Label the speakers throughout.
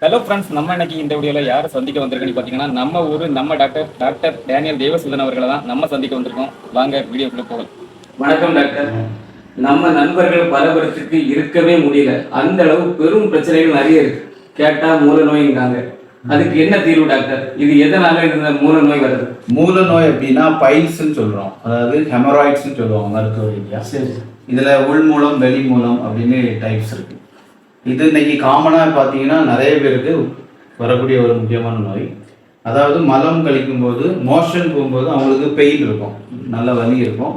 Speaker 1: Hello friends, நம்ம இன்னைக்கு இந்த வீடியோவில் யாரை சந்திக்க வந்திருக்குன்னு பார்த்தீங்கன்னா நம்ம ஊர் நம்ம டாக்டர் டேனியல் தேவசுதன் அவர்களை தான் நம்ம சந்திக்க வந்திருக்கோம். வாங்க வீடியோக்குள்ள போகலாம். வணக்கம் டாக்டர். நம்ம நண்பர்கள் பல பேருக்கு இருக்கவே முடியல, அந்த அளவு பெரும் பிரச்சனைகள் நிறைய இருக்கு. கேட்டா மூல நோய்ங்கிறாங்க. அதுக்கு என்ன தீர்வு டாக்டர்? இது எதனால இந்த மூல நோய் வருது?
Speaker 2: மூல நோய் அப்படின்னா பைல்ஸ்ன்னு சொல்றோம், அதாவது ஹெமராய்ட்ஸ்ன்னு சொல்லுவாங்க மருத்துவ ரீதியா. இதுல உள் மூலம் வெளி மூலம் அப்படின்னு டைப்ஸ் இருக்கு. இது இன்னைக்கு காமனாக பார்த்தீங்கன்னா நிறைய பேருக்கு வரக்கூடிய ஒரு முக்கியமான நோய். அதாவது மலம் கழிக்கும் போது மோஷன் போகும்போது அவங்களுக்கு பெயின் இருக்கும், நல்ல வலி இருக்கும்.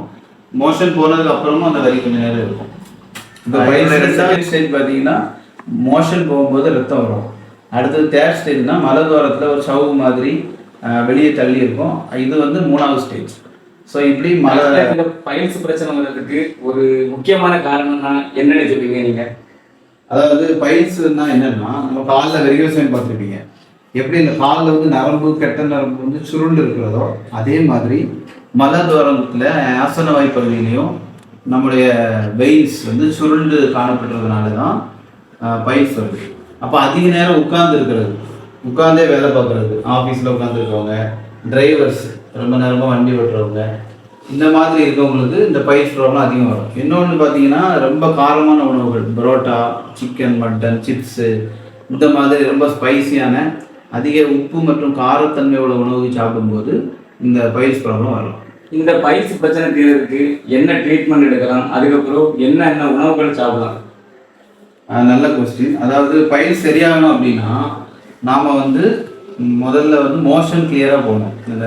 Speaker 2: மோஷன் போனதுக்கு அப்புறமும் அந்த வலி கொஞ்சம் நேரம் இருக்கும். இப்போ செகண்ட் ஸ்டேஜ் பார்த்தீங்கன்னா மோஷன் போகும்போது ரத்தம் வரும். அடுத்தது தேர்ட் ஸ்டேஜ்னா மலத்வாரத்தில் ஒரு சவு மாதிரி வெளியே தள்ளி இருக்கும். இது வந்து மூணாவது ஸ்டேஜ். ஸோ இப்படி
Speaker 1: பைல்ஸ் பிரச்சனை வர்றதுக்கு ஒரு முக்கியமான காரணம்னா என்னன்னு சொல்லுவீங்க நீங்க?
Speaker 2: அதாவது பைல்ஸ்னா என்னன்னா, நம்ம காலில் வெரிகோசைன் பார்த்துருப்பீங்க. எப்படி இந்த காலில் வந்து நரம்பு கெட்ட நரம்பு வந்து சுருண்டு இருக்கிறதோ அதே மாதிரி மலத்வாரத்தில் ஆசன வாய் பகுதியிலையும் நம்முடைய வெயின்ஸ் வந்து சுருண்டு காணப்படுறதுனால தான் பைல்ஸ் வருது. அப்போ அதிக நேரம் உட்கார்ந்தே வேலை பார்க்குறது, ஆஃபீஸில் உட்காந்துருக்கவங்க, டிரைவர்ஸ் ரொம்ப நேரமாக வண்டி ஓட்டுறவங்க, இந்த மாதிரி இருக்கவங்களுக்கு இந்த பைல்ஸ் ப்ராப்ளம் அதிகம் வரும். இன்னொன்று பார்த்தீங்கன்னா ரொம்ப காரமான உணவுகள், பரோட்டா, சிக்கன், மட்டன், சிப்ஸு, இந்த மாதிரி ரொம்ப ஸ்பைசியான அதிக உப்பு மற்றும் காரத்தன்மை உள்ள உணவு சாப்பிடும்போது இந்த பைல்ஸ் ப்ராப்ளம் வரும்.
Speaker 1: இந்த பைல்ஸ் பிரச்சனை தீர்றதுக்கு என்ன ட்ரீட்மெண்ட் எடுக்கலாம்? அதுக்கப்புறம் என்னென்ன உணவுகள் சாப்பிடலாம்?
Speaker 2: நல்ல கொஸ்டின். அதாவது பைல்ஸ் சரியாகணும் அப்படின்னா நாம் வந்து முதல்ல வந்து மோஷன் கிளியராக போகணும். இந்த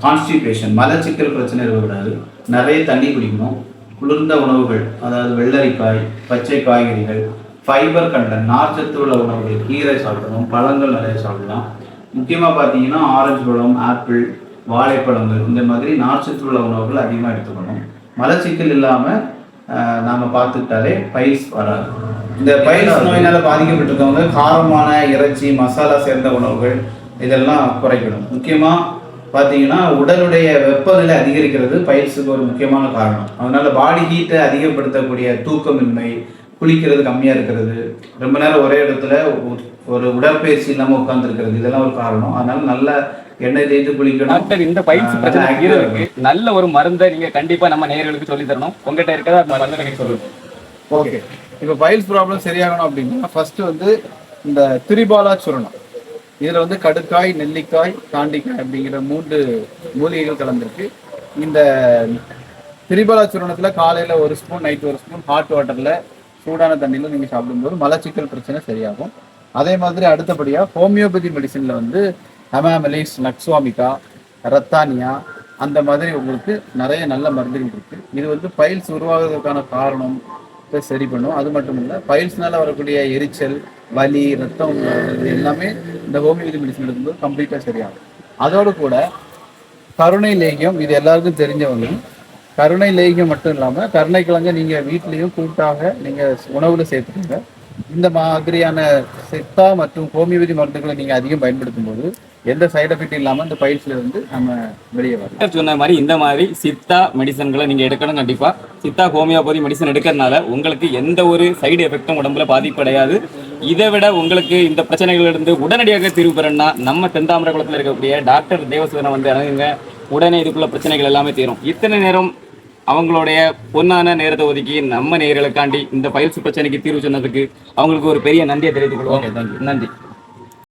Speaker 2: கான்ஸ்டிபேஷன் மலச்சிக்கல் பிரச்சனை இருக்கக்கூடாது. நிறைய தண்ணி குடிக்கணும். குளிர்ந்த உணவுகள், அதாவது வெள்ளரிக்காய், பச்சை காய்கறிகள், ஃபைபர் கண்டென்ட், நார்ச்சத்து உள்ள உணவுகள், கீரை சாப்பிடணும், பழங்கள் நிறைய சாப்பிடலாம். முக்கியமாக பார்த்தீங்கன்னா ஆரஞ்சு பழம், ஆப்பிள், வாழைப்பழங்கள், இந்த மாதிரி நார்ச்சத்து உள்ள உணவுகள் அதிகமாக எடுத்துக்கணும். மலச்சிக்கல் இல்லாமல் நாம் பார்த்துக்கிட்டாலே பைல்ஸ் வராது. இந்த பைல்ஸ் நோயினால் பாதிக்கப்பட்டிருக்கவங்க காரமான இறைச்சி, மசாலா சேர்ந்த உணவுகள் இதெல்லாம் குறைக்கணும். முக்கியமாக பார்த்தீங்கன்னா உடலுடைய வெப்பநிலை அதிகரிக்கிறது பைல்ஸுக்கு ஒரு முக்கியமான காரணம். அதனால பாடி ஹீட்டை அதிகப்படுத்தக்கூடிய தூக்கமின்மை, குளிக்கிறது கம்மியாக இருக்கிறது, ரொம்ப நேரம் ஒரே இடத்துல ஒரு உடற்பயிற்சி இல்லாமல் உட்கார்ந்துருக்கிறது, இதெல்லாம் ஒரு காரணம். அதனால நல்ல எண்ணெய் தேய்த்து குளிக்கணும்.
Speaker 1: டாக்டர், இந்த பைல்ஸ் பிரச்சனை நல்ல ஒரு மருந்தை நீங்கள் கண்டிப்பாக நம்ம நேயர்களுக்கு சொல்லி தரணும். உங்கள்கிட்ட இருக்கிறதா அந்த மருந்தை நீங்கள் சொல்லுங்கள்.
Speaker 2: ஓகே, இப்போ பைல்ஸ் ப்ராப்ளம் சரியாகணும் அப்படின்னா ஃபர்ஸ்ட் வந்து இந்த திரிபாலா சூரணம், இதில் வந்து கடுக்காய், நெல்லிக்காய், காண்டிக்காய் அப்படிங்கிற 3 மூலிகைகள் கலந்துருக்கு. இந்த திரிபாலா சூரணத்தில் காலையில் 1 ஸ்பூன், நைட் 1 ஸ்பூன் ஹாட் வாட்டரில் சூடான தண்ணியில் நீங்கள் சாப்பிடும்போது மலச்சிக்கல் பிரச்சனை சரியாகும். அதே மாதிரி அடுத்தபடியாக ஹோமியோபதி மெடிசனில் வந்து ஹெமாமெலிஸ், நக்ஸ்வாமிகா, ரத்தானியா, அந்த மாதிரி உங்களுக்கு நிறைய நல்ல மருந்துகள் இருக்குது. இது வந்து பைல்ஸ் உருவாகிறதுக்கான காரணம் சரி பண்ணும். அது மட்டும் இல்லை, பைல்ஸ்னால வரக்கூடிய எரிச்சல், வலி, ரத்தம், இது எல்லாமே இந்த ஹோமியோபதி மெடிசன் எடுக்கும்போது கம்ப்ளீட்டாக சரியாகும். அதோடு கூட கருணை லேகியம், இது எல்லாருக்கும் தெரிஞ்சவங்க. கருணை லேகியம் மட்டும் இல்லாமல் கருணைக்கிழங்க நீங்கள் வீட்லேயும் கூட்டாக நீங்கள் உணவில் சேர்த்துக்கோங்க. இந்த மாதிரியான சித்தா மற்றும் ஹோமியோபதி மருந்துகளை நீங்கள் அதிகம் பயன்படுத்தும் போது எந்த சைடு எஃபெக்ட் இல்லாமல் இந்த பைல்ஸ்ல இருந்து நம்ம வெளியே வரலாம்.
Speaker 1: சொன்ன மாதிரி இந்த மாதிரி சித்தா மெடிசன்களை நீங்கள் எடுக்கணும். கண்டிப்பாக சித்தா ஹோமியோபதி மெடிசன் எடுக்கிறதுனால உங்களுக்கு எந்த ஒரு சைடு எஃபெக்டும் உடம்புல பாதிப்படையாது. இதை விட உங்களுக்கு இந்த பிரச்சனைகளிலிருந்து உடனடியாக தீர்வு பெறணும்னா நம்ம தென்தாமரகுளத்தில் இருக்கக்கூடிய டாக்டர் தேவசுதனை வந்து அணுகுங்க. உடனே இதுக்குள்ள பிரச்சனைகள் எல்லாமே தீரும். இத்தனை நேரம் அவங்களுடைய பொன்னான நேரத்தை ஒதுக்கி நம்ம நேயர்களுக்காண்டி இந்த பைல்ஸ் பிரச்சனைக்கு தீர்வு சொன்னதுக்கு அவங்களுக்கு ஒரு பெரிய நன்றியை தெரிவித்துக் கொள்வோம். நன்றி.